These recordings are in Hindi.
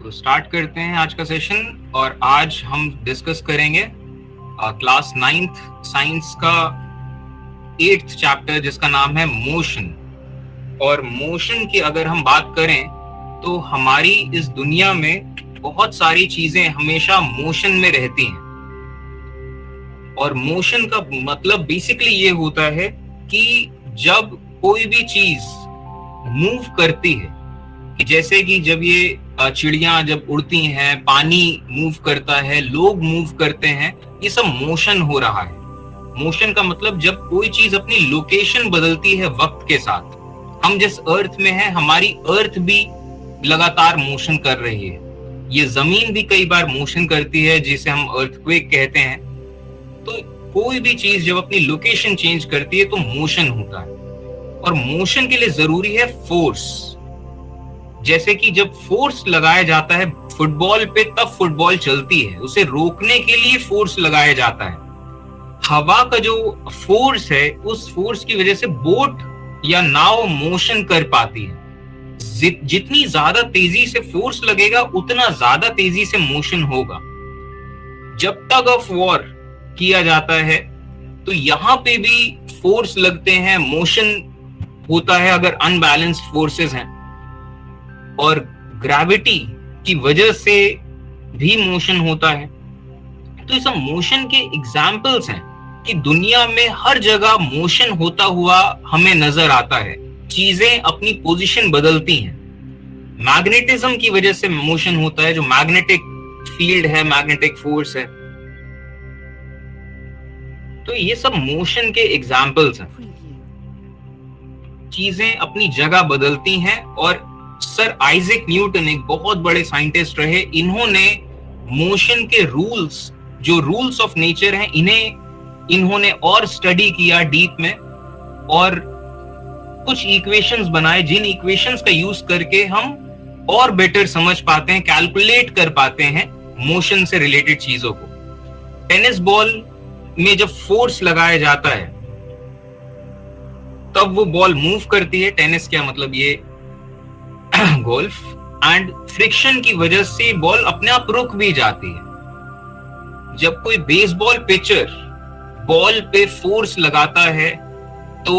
तो स्टार्ट करते हैं आज का सेशन। और आज हम डिस्कस करेंगे क्लास 9th साइंस का 8th चैप्टर जिसका नाम है मोशन। और मोशन की अगर हम बात करें तो हमारी इस दुनिया में बहुत सारी चीजें हमेशा मोशन में रहती हैं। और मोशन का मतलब बेसिकली ये होता है कि जब कोई भी चीज मूव करती है, जैसे कि जब ये चिड़ियां जब उड़ती हैं, पानी मूव करता है, लोग मूव करते हैं, ये सब मोशन हो रहा है। मोशन का मतलब जब कोई चीज अपनी लोकेशन बदलती है वक्त के साथ। हम जिस अर्थ में हैं, हमारी अर्थ भी लगातार मोशन कर रही है। ये जमीन भी कई बार मोशन करती है, जिसे हम अर्थक्वेक कहते हैं। तो कोई भी चीज जब अपनी लोकेशन चेंज करती है तो मोशन होता है। और मोशन के लिए जरूरी है फोर्स। जैसे कि जब फोर्स लगाया जाता है फुटबॉल पे, तब फुटबॉल चलती है। उसे रोकने के लिए फोर्स लगाया जाता है। हवा का जो फोर्स है, उस फोर्स की वजह से बोट या नाव मोशन कर पाती है। जितनी ज्यादा तेजी से फोर्स लगेगा, उतना ज्यादा तेजी से मोशन होगा। जब टग ऑफ वॉर किया जाता है तो यहां पे भी फोर्स लगते हैं, मोशन होता है अगर अनबैलेंस्ड फोर्सेस हैं। और ग्रेविटी की वजह से भी मोशन होता है। तो ये सब मोशन के एग्जाम्पल्स हैं कि दुनिया में हर जगह मोशन होता हुआ हमें नजर आता है। चीजें अपनी पोजीशन बदलती हैं। मैग्नेटिज्म की वजह से मोशन होता है, जो मैग्नेटिक फील्ड है, मैग्नेटिक फोर्स है। तो ये सब मोशन के एग्जाम्पल्स हैं। चीजें अपनी जगह बदलती हैं। और सर आइजैक न्यूटन एक बहुत बड़े साइंटिस्ट रहे। इन्होंने मोशन के रूल्स, जो रूल्स ऑफ नेचर हैं, इन्होंने और स्टडी किया डीप में, और कुछ इक्वेशंस बनाए, जिन इक्वेशंस का यूज करके हम और बेटर समझ पाते हैं, कैलकुलेट कर पाते हैं मोशन से रिलेटेड चीजों को। टेनिस बॉल में जब फोर्स लगाया जाता है तब वो बॉल मूव करती है। टेनिस क्या मतलब ये गोल्फ। एंड फ्रिक्शन की वजह से बॉल अपने आप रुक भी जाती है। जब कोई बेसबॉल पिचर बॉल पे फोर्स लगाता है तो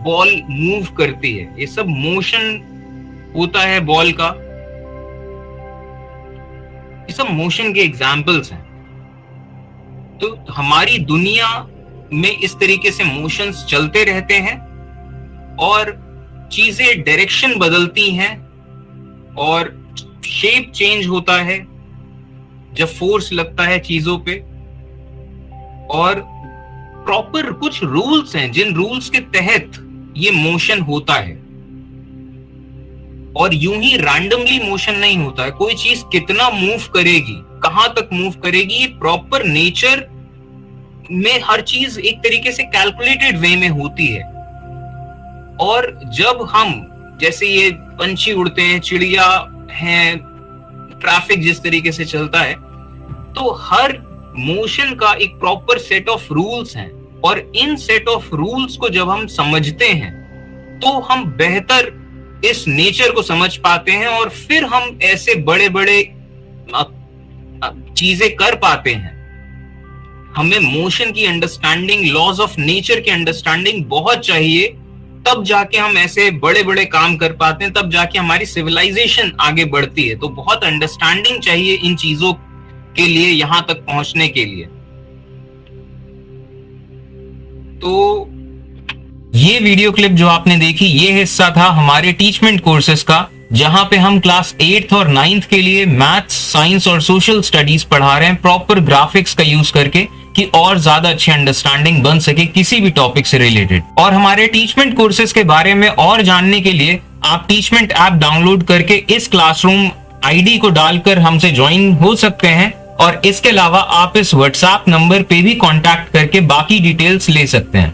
बॉल मूव करती है। ये सब मोशन होता है बॉल का। ये सब मोशन के एग्जाम्पल्स हैं। तो हमारी दुनिया में इस तरीके से मोशंस चलते रहते हैं और चीजें डायरेक्शन बदलती हैं और शेप चेंज होता है जब फोर्स लगता है चीजों पे। और प्रॉपर कुछ रूल्स हैं, जिन रूल्स के तहत ये मोशन होता है। और यूं ही रैंडमली मोशन नहीं होता है। कोई चीज कितना मूव करेगी, कहां तक मूव करेगी, ये प्रॉपर नेचर में हर चीज एक तरीके से कैलकुलेटेड वे में होती है। और जब हम, जैसे ये पंछी उड़ते हैं, चिड़िया हैं, ट्रैफिक जिस तरीके से चलता है, तो हर मोशन का एक प्रॉपर सेट ऑफ रूल्स हैं। और इन सेट ऑफ रूल्स को जब हम समझते हैं तो हम बेहतर इस नेचर को समझ पाते हैं, और फिर हम ऐसे बड़े बड़े चीजें कर पाते हैं। हमें मोशन की अंडरस्टैंडिंग, लॉज ऑफ नेचर की अंडरस्टैंडिंग बहुत चाहिए, तब जाके हम ऐसे बड़े बड़े काम कर पाते हैं, तब जाके हमारी सिविलाइजेशन आगे बढ़ती है। तो बहुत अंडरस्टैंडिंग चाहिए इन चीजों के लिए, यहां तक पहुंचने के लिए। तो ये वीडियो क्लिप जो आपने देखी, ये हिस्सा था हमारे टीचमेंट कोर्सेज का, जहां पे हम क्लास 8th और 9th के लिए मैथ्स, साइंस और सोशल स्टडीज पढ़ा रहे हैं, प्रॉपर ग्राफिक्स का यूज करके, कि और ज्यादा अच्छी अंडरस्टैंडिंग बन सके किसी भी टॉपिक से रिलेटेड। और हमारे टीचमेंट कोर्सेज के बारे में और जानने के लिए आप टीचमेंट ऐप डाउनलोड करके इस क्लासरूम आईडी को डालकर हमसे ज्वाइन हो सकते हैं। और इसके अलावा आप इस व्हाट्सएप नंबर पे भी कांटेक्ट करके बाकी डिटेल्स ले सकते हैं।